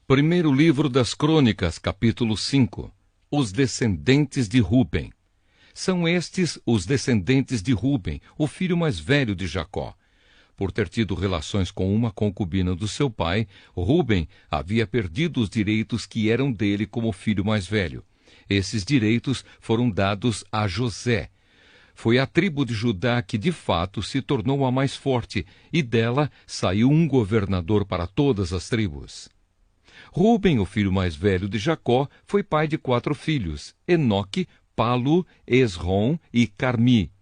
Primeiro livro das Crônicas, capítulo 5. Os descendentes de Ruben. São estes os descendentes de Ruben, o filho mais velho de Jacó. Por ter tido relações com uma concubina do seu pai, Ruben havia perdido os direitos que eram dele como filho mais velho. Esses direitos foram dados a José. Foi a tribo de Judá que, de fato, se tornou a mais forte, e dela saiu um governador para todas as tribos. Ruben, o filho mais velho de Jacó, foi pai de 4 filhos: Enoque, Palu, Esrom e Carmi.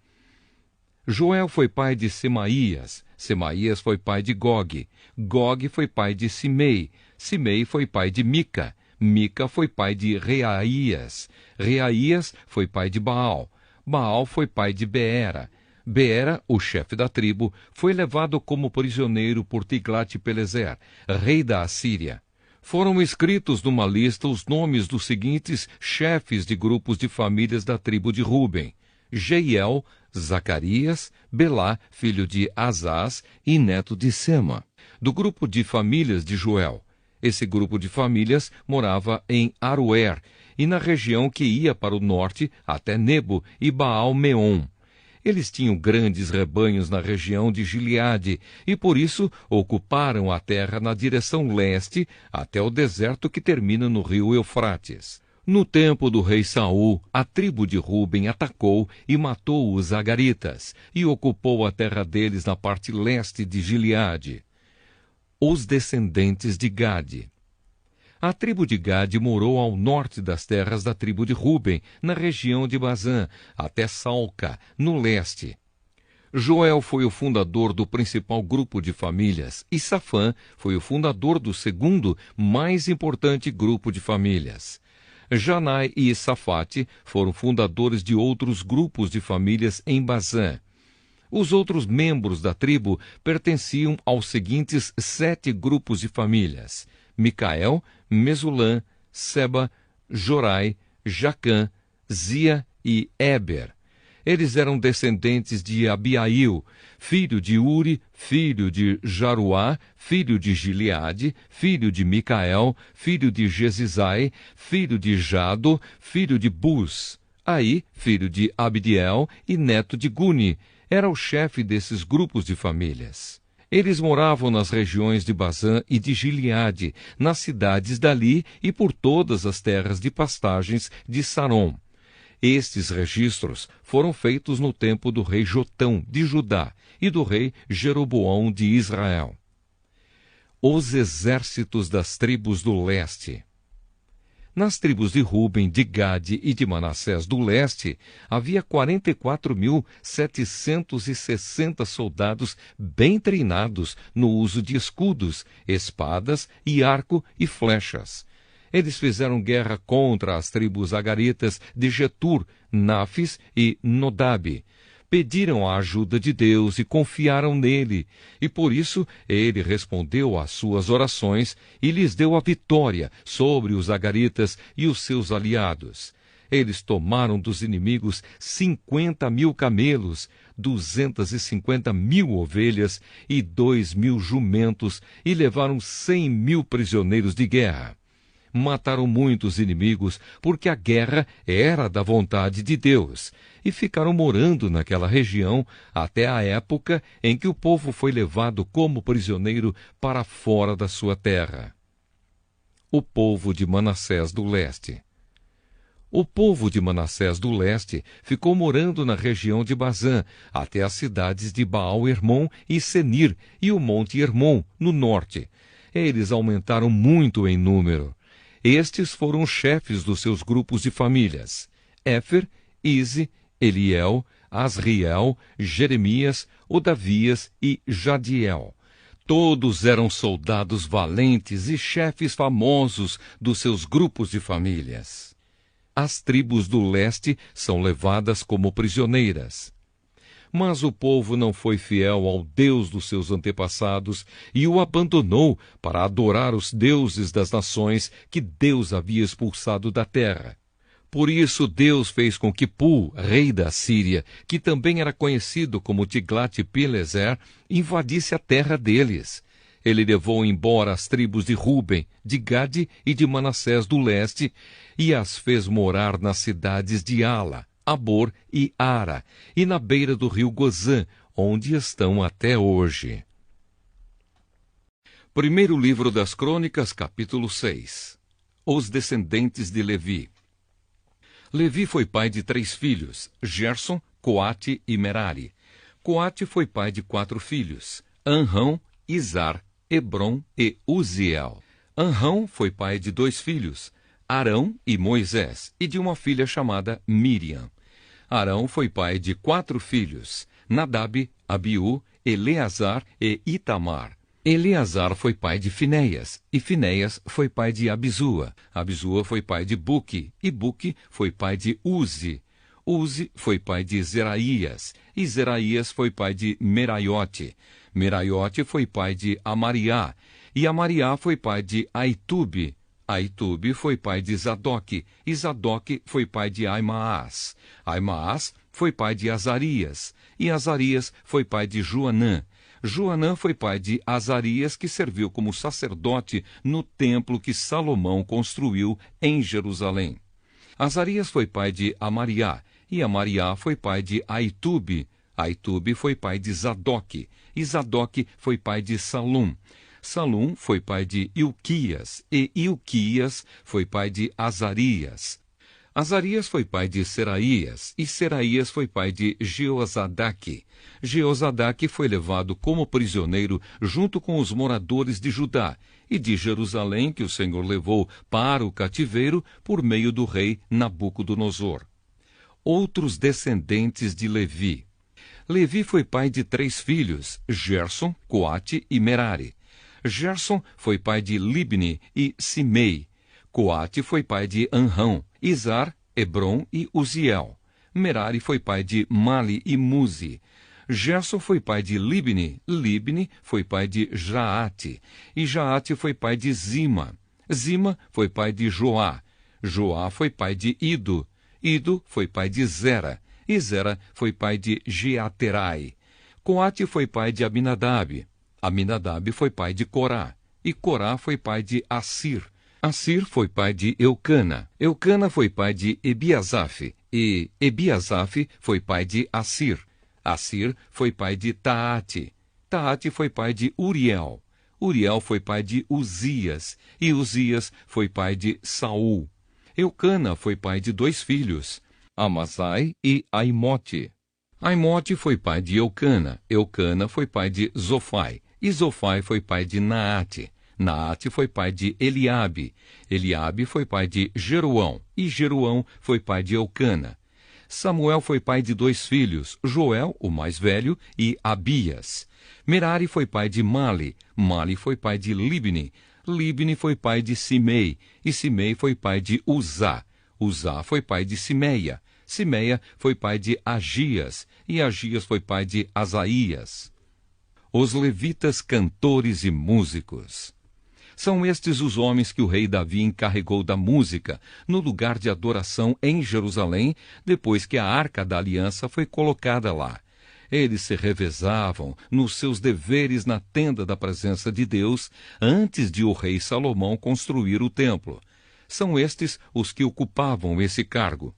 Joel foi pai de Semaías. Semaías foi pai de Gog. Gog foi pai de Simei. Simei foi pai de Mica. Mica foi pai de Reaías. Reaías foi pai de Baal. Baal foi pai de Beera. Beera, o chefe da tribo, foi levado como prisioneiro por Tiglat-Pileser, rei da Assíria. Foram escritos numa lista os nomes dos seguintes chefes de grupos de famílias da tribo de Ruben: Jeiel, Zacarias, Belá, filho de Azaz e neto de Sema. Do grupo de famílias de Joel. Esse grupo de famílias morava em Aroer e na região que ia para o norte até Nebo e Baal-Meon. Eles tinham grandes rebanhos na região de Gileade e, por isso, ocuparam a terra na direção leste até o deserto que termina no rio Eufrates. No tempo do rei Saul, a tribo de Ruben atacou e matou os agaritas e ocupou a terra deles na parte leste de Gileade. Os descendentes de Gade. A tribo de Gade morou ao norte das terras da tribo de Ruben, na região de Bazã, até Salca, no leste. Joel foi o fundador do principal grupo de famílias, e Safã foi o fundador do segundo mais importante grupo de famílias. Janai e Safate foram fundadores de outros grupos de famílias em Bazã. Os outros membros da tribo pertenciam aos seguintes 7 grupos de famílias: Micael, Mesulã, Seba, Jorai, Jacã, Zia e Eber. Eles eram descendentes de Abiail, filho de Uri, filho de Jaruá, filho de Gileade, filho de Micael, filho de Jesizai, filho de Jado, filho de Bus. Aí, filho de Abdiel e neto de Guni, era o chefe desses grupos de famílias. Eles moravam nas regiões de Bazã e de Gileade, nas cidades dali e por todas as terras de pastagens de Sarom. Estes registros foram feitos no tempo do rei Jotão, de Judá, e do rei Jeroboão, de Israel. Os exércitos das tribos do leste. Nas tribos de Ruben, de Gade e de Manassés do leste, havia 44.760 soldados bem treinados no uso de escudos, espadas e arco e flechas. Eles fizeram guerra contra as tribos agaritas de Getur, Nafis e Nodabe. Pediram a ajuda de Deus e confiaram nele, e por isso ele respondeu às suas orações e lhes deu a vitória sobre os agaritas e os seus aliados. Eles tomaram dos inimigos 50.000 camelos, 250.000 ovelhas e 2.000 jumentos, e levaram 100.000 prisioneiros de guerra. Mataram muitos inimigos, porque a guerra era da vontade de Deus, e ficaram morando naquela região até a época em que o povo foi levado como prisioneiro para fora da sua terra. O povo de Manassés do leste. O povo de Manassés do leste ficou morando na região de Bazã, até as cidades de Baal-Hermon e Senir, e o monte Hermon, no norte. Eles aumentaram muito em número. Estes foram os chefes dos seus grupos de famílias: Éfer, Ize, Eliel, Asriel, Jeremias, Odavias e Jadiel. Todos eram soldados valentes e chefes famosos dos seus grupos de famílias. As tribos do leste são levadas como prisioneiras. Mas o povo não foi fiel ao Deus dos seus antepassados e o abandonou para adorar os deuses das nações que Deus havia expulsado da terra. Por isso Deus fez com que Pu, rei da Síria, que também era conhecido como Tiglat-Pileser, invadisse a terra deles. Ele levou embora as tribos de Ruben, de Gade e de Manassés do leste, e as fez morar nas cidades de Ala, Abor e Ara, e na beira do rio Gozã, onde estão até hoje. Primeiro livro das Crônicas, capítulo 6. Os descendentes de Levi. Levi foi pai de 3 filhos, Gerson, Coate e Merari. Coate foi pai de 4 filhos, Anrão, Izar, Hebron e Uziel. Anrão foi pai de 2 filhos, Arão e Moisés, e de uma filha chamada Miriam. Arão foi pai de 4 filhos, Nadab, Abiú, Eleazar e Itamar. Eleazar foi pai de Finéias, e Finéias foi pai de Abisua. Abisua foi pai de Buque, e Buque foi pai de Uzi. Uzi foi pai de Zeraías, e Zeraías foi pai de Meraiote. Meraiote foi pai de Amariá, e Amariá foi pai de Aitube. Aitube foi pai de Zadoque, e Zadoque foi pai de Aimaás. Aimaás foi pai de Azarias, e Azarias foi pai de Joanã. Joanã foi pai de Azarias, que serviu como sacerdote no templo que Salomão construiu em Jerusalém. Azarias foi pai de Amariá, e Amariá foi pai de Aitube. Aitube foi pai de Zadoque, e Zadoque foi pai de Salum. Salum foi pai de Ilquias, e Ilquias foi pai de Azarias. Azarias foi pai de Seraías, e Seraías foi pai de Jeozadaque. Jeozadaque foi levado como prisioneiro junto com os moradores de Judá e de Jerusalém, que o Senhor levou para o cativeiro por meio do rei Nabucodonosor. Outros descendentes de Levi. Levi foi pai de 3 filhos, Gerson, Coate e Merari. Gerson foi pai de Libni e Simei. Coate foi pai de Anrão, Izar, Hebron e Uziel. Merari foi pai de Mali e Muzi. Gerson foi pai de Libni. Libni foi pai de Jaate. E Jaate foi pai de Zima. Zima foi pai de Joá. Joá foi pai de Ido. Ido foi pai de Zera. E Zera foi pai de Jeaterai. Coate foi pai de Aminadab. Aminadab foi pai de Corá. E Corá foi pai de Assir. Assir foi pai de Eucana. Eucana foi pai de Ebiasaf. E Ebiasaf foi pai de Assir. Assir foi pai de Taate. Taate foi pai de Uriel. Uriel foi pai de Uzias. E Uzias foi pai de Saul. Eucana foi pai de 2 filhos, Amasai e Aimote. Aimote foi pai de Eucana. Eucana foi pai de Zofai. E Zofai foi pai de Naate. Naate foi pai de Eliabe. Eliabe foi pai de Jeroão. E Jeroão foi pai de Eucana. Samuel foi pai de 2 filhos, Joel, o mais velho, e Abias. Merari foi pai de Mali. Mali foi pai de Libni. Libni foi pai de Simei. E Simei foi pai de Uzá. Uzá foi pai de Simeia. Simeia foi pai de Agias. E Agias foi pai de Asaías. Os levitas cantores e músicos. São estes os homens que o rei Davi encarregou da música no lugar de adoração em Jerusalém, depois que a Arca da Aliança foi colocada lá. Eles se revezavam nos seus deveres na tenda da presença de Deus antes de o rei Salomão construir o templo. São estes os que ocupavam esse cargo.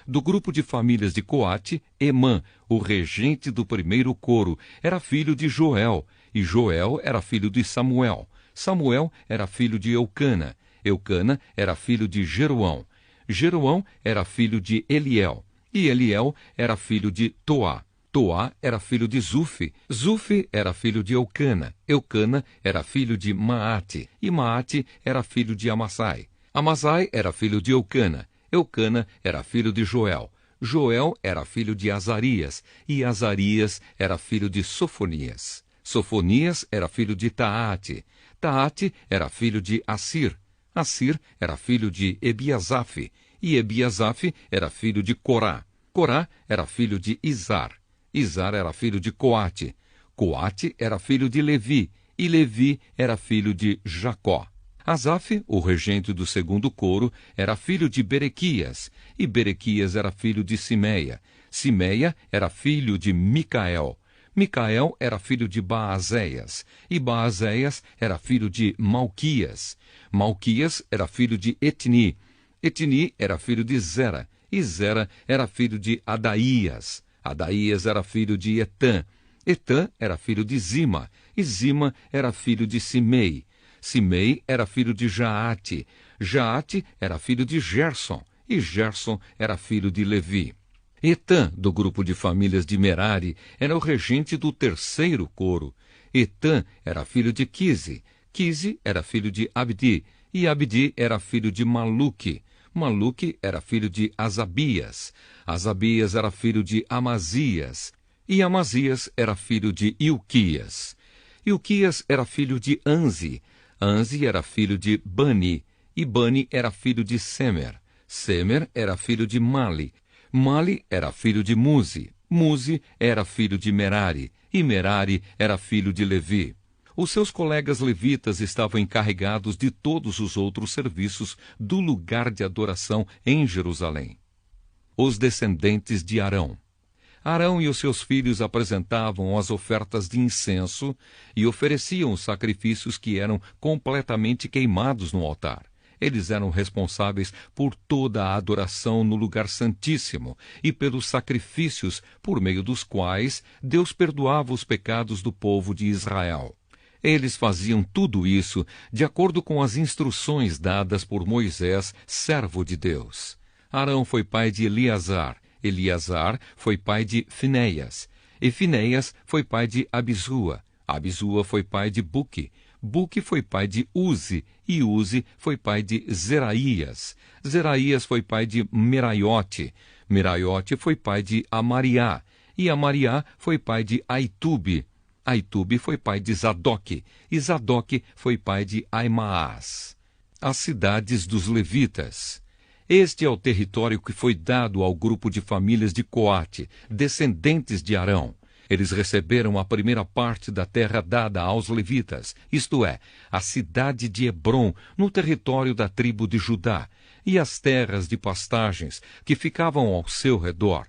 Do grupo de famílias de Coate, Emã, o regente do primeiro coro, era filho de Joel, e Joel era filho de Samuel. Samuel era filho de Eucana. Eucana era filho de Jeroão. Jeroão era filho de Eliel. E Eliel era filho de Toá. Toá era filho de Zufi. Zufi era filho de Eucana. Eucana era filho de Maate. E Maate era filho de Amassai. Amassai era filho de Eucana. Eucana era filho de Joel. Joel era filho de Azarias. E Azarias era filho de Sofonias. Sofonias era filho de Taate. Taate era filho de Assir. Assir era filho de Ebiasaf. E Ebiasaf era filho de Corá. Corá era filho de Izar. Izar era filho de Coate. Coate era filho de Levi. E Levi era filho de Jacó. Asaf, o regente do segundo coro, era filho de Berequias. E Berequias era filho de Simeia. Simeia era filho de Micael. Micael era filho de Baazéias, e Baazéias era filho de Malquias. Malquias era filho de Etni. Etni era filho de Zera, e Zera era filho de Adaías. Adaías era filho de Etã. Etã era filho de Zima, e Zima era filho de Simei. Simei era filho de Jaate. Jaate era filho de Gerson, e Gerson era filho de Levi. Etã, do grupo de famílias de Merari, era o regente do terceiro coro. Etã era filho de Quise. Quise era filho de Abdi, e Abdi era filho de Maluque. Maluque era filho de Asabias. Asabias era filho de Amazias, e Amazias era filho de Ilquias. Ilquias era filho de Anzi. Anzi era filho de Bani, e Bani era filho de Semer. Semer era filho de Mali. Mali era filho de Muzi. Muzi era filho de Merari, e Merari era filho de Levi. Os seus colegas levitas estavam encarregados de todos os outros serviços do lugar de adoração em Jerusalém. Os descendentes de Arão. Arão e os seus filhos apresentavam as ofertas de incenso e ofereciam os sacrifícios que eram completamente queimados no altar. Eles eram responsáveis por toda a adoração no lugar santíssimo e pelos sacrifícios por meio dos quais Deus perdoava os pecados do povo de Israel. Eles faziam tudo isso de acordo com as instruções dadas por Moisés, servo de Deus. Arão foi pai de Eleazar. Eleazar foi pai de Finéias. E Finéias foi pai de Abisua. Abisua foi pai de Buque. Buque foi pai de Uzi, e Uzi foi pai de Zeraías. Zeraías foi pai de Meraiote. Meraiote foi pai de Amariá, e Amariá foi pai de Aitube. Aitube foi pai de Zadoque, e Zadoque foi pai de Aimaas. As cidades dos levitas. Este é o território que foi dado ao grupo de famílias de Coate, descendentes de Arão. Eles receberam a primeira parte da terra dada aos levitas, isto é, a cidade de Hebrom, no território da tribo de Judá, e as terras de pastagens que ficavam ao seu redor.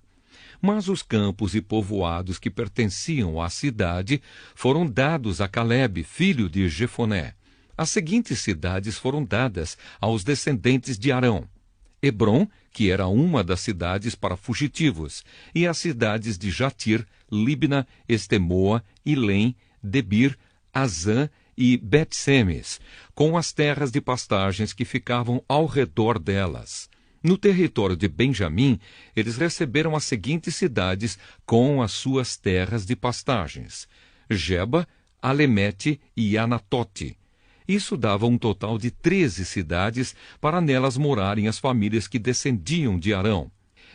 Mas os campos e povoados que pertenciam à cidade foram dados a Calebe, filho de Jefoné. As seguintes cidades foram dadas aos descendentes de Arão: Hebrom, que era uma das cidades para fugitivos, e as cidades de Jatir, Libna, Estemoa, Ilém, Debir, Azã e Bet-Semes, com as terras de pastagens que ficavam ao redor delas. No território de Benjamim, eles receberam as seguintes cidades com as suas terras de pastagens: Geba, Alemete e Anatote. Isso dava um total de 13 cidades para nelas morarem as famílias que descendiam de Arão.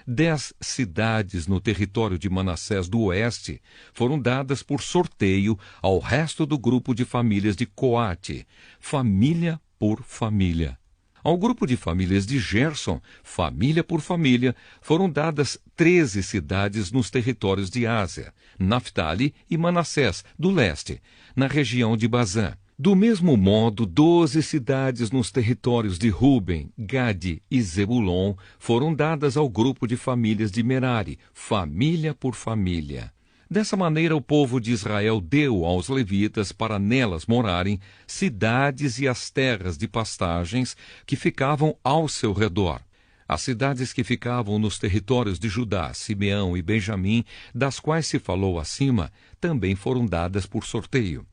10 cidades no território de Manassés do Oeste foram dadas por sorteio ao resto do grupo de famílias de Coate, família por família. Ao grupo de famílias de Gerson, família por família, foram dadas 13 cidades nos territórios de Ásia, Naftali e Manassés, do leste, na região de Bazã. Do mesmo modo, 12 cidades nos territórios de Ruben, Gade e Zebulon foram dadas ao grupo de famílias de Merari, família por família. Dessa maneira, o povo de Israel deu aos levitas para nelas morarem cidades e as terras de pastagens que ficavam ao seu redor. As cidades que ficavam nos territórios de Judá, Simeão e Benjamim, das quais se falou acima, também foram dadas por sorteio.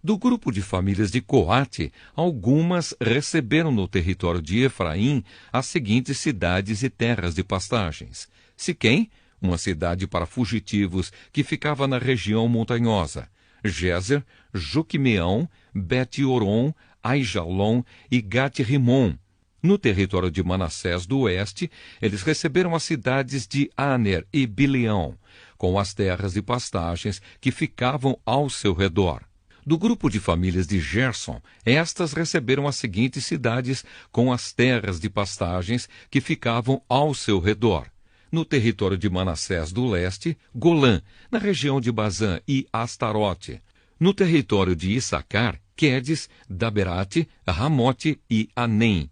Do grupo de famílias de Coate, algumas receberam no território de Efraim as seguintes cidades e terras de pastagens: Siquém, uma cidade para fugitivos que ficava na região montanhosa; Gézer, Joquimeão, Bet-Oron, Aijalon e Gat-Rimon. No território de Manassés do Oeste, eles receberam as cidades de Aner e Bileão, com as terras de pastagens que ficavam ao seu redor. Do grupo de famílias de Gerson, estas receberam as seguintes cidades com as terras de pastagens que ficavam ao seu redor. No território de Manassés do Leste, Golã, na região de Bazã e Astarote. No território de Issacar, Quedes, Daberate, Ramote e Anem.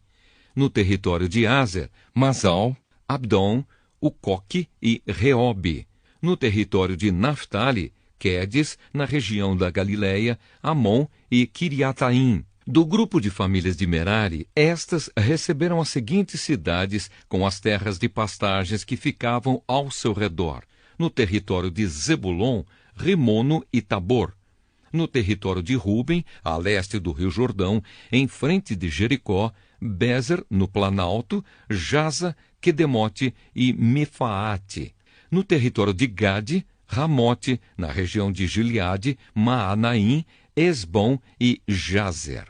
No território de Azer, Masal, Abdom, Ucoque e Reobe. No território de Naftali, Quedes, na região da Galiléia, Amon e Quiriataim. Do grupo de famílias de Merari, estas receberam as seguintes cidades com as terras de pastagens que ficavam ao seu redor. No território de Zebulon, Rimono e Tabor. No território de Ruben, a leste do rio Jordão, em frente de Jericó, Bezer, no Planalto, Jaza, Quedemote e Mefaate. No território de Gade, Ramote, na região de Gileade, Maanaim, Esbom e Jazer.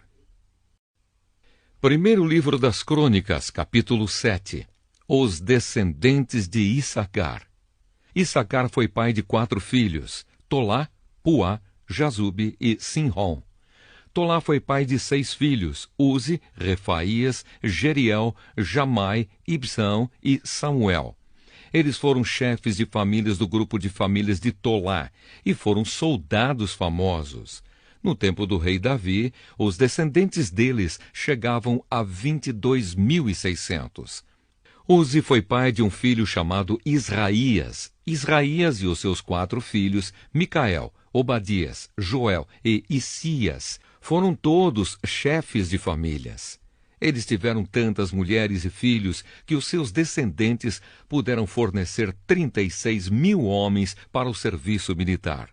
Primeiro livro das Crônicas, capítulo 7. Os descendentes de Issacar. Issacar foi pai de 4 filhos, Tolá, Puá, Jazube e Sinrom. Tolá foi pai de 6 filhos, Uzi, Refaías, Jeriel, Jamai, Ibsão e Samuel. Eles foram chefes de famílias do grupo de famílias de Tolá e foram soldados famosos. No tempo do rei Davi, os descendentes deles chegavam a 22.600. Uzi foi pai de um filho chamado Israías. Israías e os seus 4 filhos, Micael, Obadias, Joel e Isias, foram todos chefes de famílias. Eles tiveram tantas mulheres e filhos que os seus descendentes puderam fornecer 36.000 homens para o serviço militar.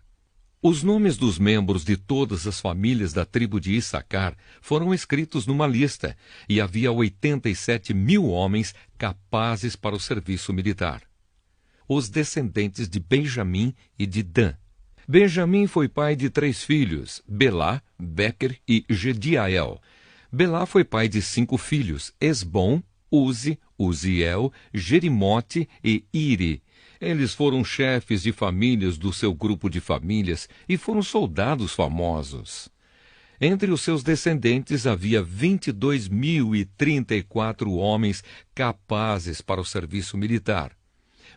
Os nomes dos membros de todas as famílias da tribo de Issacar foram escritos numa lista, e havia 87.000 homens capazes para o serviço militar. Os descendentes de Benjamim e de Dan. Benjamim foi pai de 3 filhos, Belá, Bequer e Gediael. Belá foi pai de 5 filhos, Esbom, Uzi, Uziel, Jerimote e Iri. Eles foram chefes de famílias do seu grupo de famílias e foram soldados famosos. Entre os seus descendentes havia 22.034 homens capazes para o serviço militar.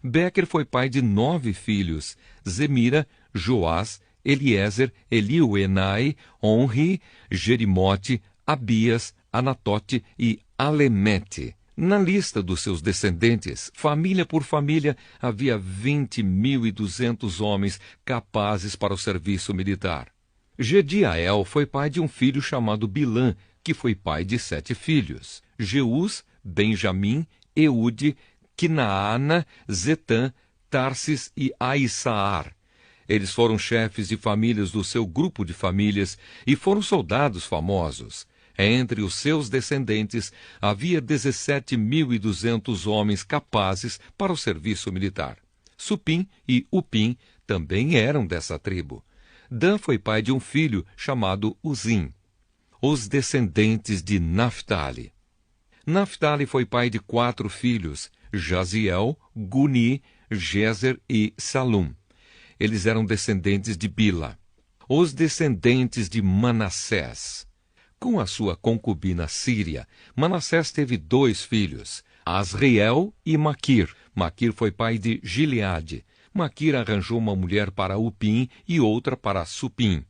Bequer foi pai de 9 filhos, Zemira, Joás, Eliezer, Eliuenai, Onri, Jerimote, Abias, Anatote e Alemete. Na lista dos seus descendentes, família por família, havia 20.200 homens capazes para o serviço militar. Gediael foi pai de um filho chamado Bilã, que foi pai de 7 filhos, Jeus, Benjamim, Eude, Quinaana, Zetã, Tarsis e Aissaar. Eles foram chefes de famílias do seu grupo de famílias e foram soldados famosos. Entre os seus descendentes, havia 17.200 homens capazes para o serviço militar. Supim e Upim também eram dessa tribo. Dan foi pai de um filho chamado Uzim. Os descendentes de Naphtali. Naphtali foi pai de 4 filhos, Jaziel, Guni, Jezer e Salum. Eles eram descendentes de Bila. Os descendentes de Manassés. Com a sua concubina Síria, Manassés teve 2 filhos, Asriel e Maquir. Maquir foi pai de Gileade. Maquir arranjou uma mulher para Upim e outra para Supim.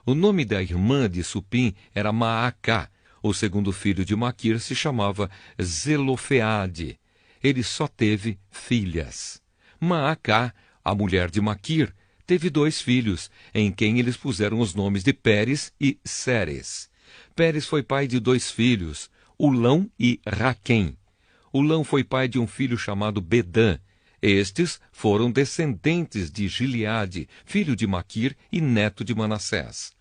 O nome da irmã de Supim era Maacá. O segundo filho de Maquir se chamava Zelofeade. Ele só teve filhas. Maacá, a mulher de Maquir, teve 2 filhos, em quem eles puseram os nomes de Pérez e Séres. Pérez foi pai de 2 filhos, Ulão e Raquém. Ulão foi pai de um filho chamado Bedã. Estes foram descendentes de Gileade, filho de Maquir e neto de Manassés.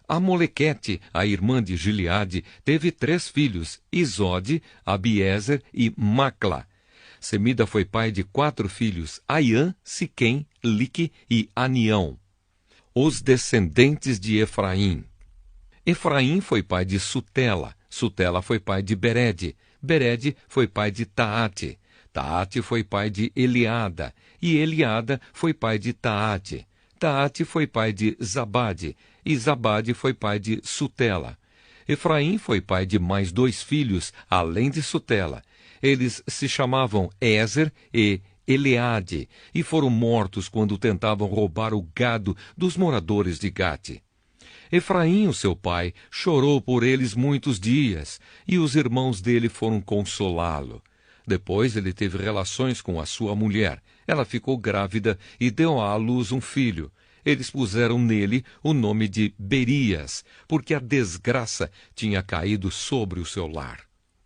Amolequete, a irmã de Gileade, teve 3 filhos, Isode, Abiezer e Macla. Semida foi pai de 4 filhos, Aiã, Siquém, Lique e Anião. Os descendentes de Efraim. Efraim foi pai de Sutela. Sutela foi pai de Bered. Bered foi pai de Taate. Taate foi pai de Eliada. E Eliada foi pai de Taate. Taate foi pai de Zabade. E Zabade foi pai de Sutela. Efraim foi pai de mais 2 filhos, além de Sutela. Eles se chamavam Ézer e Eleade, e foram mortos quando tentavam roubar o gado dos moradores de Gate. Efraim, o seu pai, chorou por eles muitos dias, e os irmãos dele foram consolá-lo. Depois ele teve relações com a sua mulher. Ela ficou grávida e deu à luz um filho. eles puseram nele o nome de Berias, porque a desgraça tinha caído sobre o seu lar.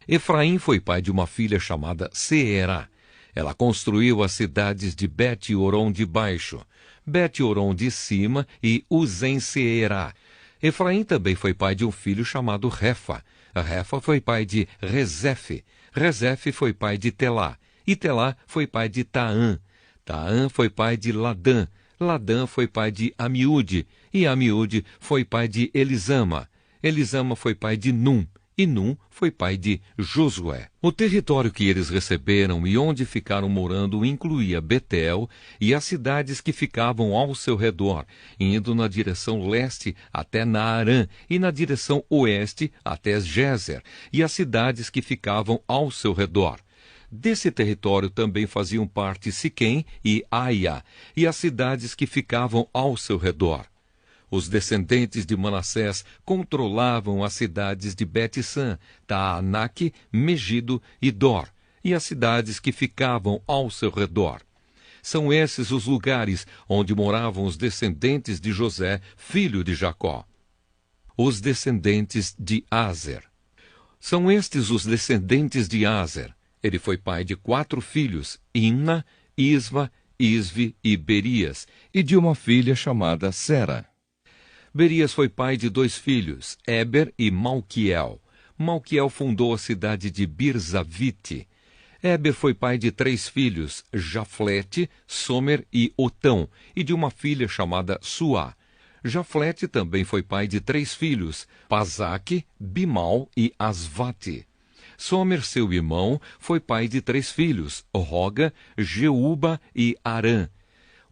Efraim foi pai de uma filha chamada Seerá. Ela construiu as cidades de Bet-Oron de baixo, Bet-Oron de cima e Uzen-Seerá. Efraim também foi pai de um filho chamado Refa. Refa foi pai de Rezefe. Rezefe foi pai de Telá. E Telá foi pai de Taã. Taã foi pai de Ladã. Ladã foi pai de Amiúde. E Amiúde foi pai de Elisama. Elisama foi pai de Num. E Num foi pai de Josué. O território que eles receberam e onde ficaram morando incluía Betel e as cidades que ficavam ao seu redor, indo na direção leste até Naarã e na direção oeste até Gézer, e as cidades que ficavam ao seu redor. Desse território também faziam parte Siquém e Aia, e as cidades que ficavam ao seu redor. Os descendentes de Manassés controlavam as cidades de Bet-San, Taanaque, Megido e Dor, e as cidades que ficavam ao seu redor. São esses os lugares onde moravam os descendentes de José, filho de Jacó. Os descendentes de Aser. São estes os descendentes de Aser. Ele foi pai de 4 filhos, Imna, Isva, Isvi e Berias, e de uma filha chamada Sera. Berias foi pai de 2 filhos, Éber e Malquiel. Malquiel fundou a cidade de Birzavite. Éber foi pai de 3 filhos, Jaflete, Somer e Otão, e de uma filha chamada Suá. Jaflete também foi pai de 3 filhos, Pazaque, Bimal e Asvate. Somer, seu irmão, foi pai de 3 filhos, Roga, Jeuba e Arã.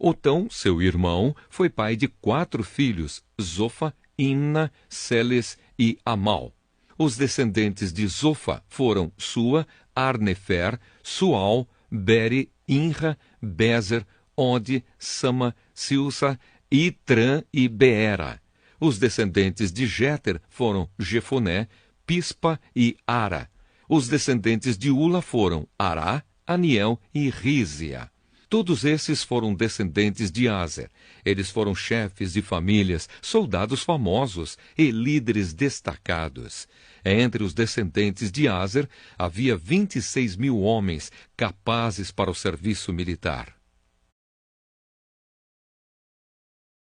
Otão, seu irmão, foi pai de 4 filhos, Zofa, Imna, Seles e Amal. Os descendentes de Zofa foram Sua, Arnefer, Sual, Beri, Inra, Bezer, Ode, Sama, Silsa, Itrã e Beera. Os descendentes de Jéter foram Jefoné, Pispa e Ara. Os descendentes de Ula foram Ará, Aniel e Rízia. Todos esses foram descendentes de Aser. Eles foram chefes de famílias, soldados famosos e líderes destacados. Entre os descendentes de Aser havia 26.000 homens capazes para o serviço militar.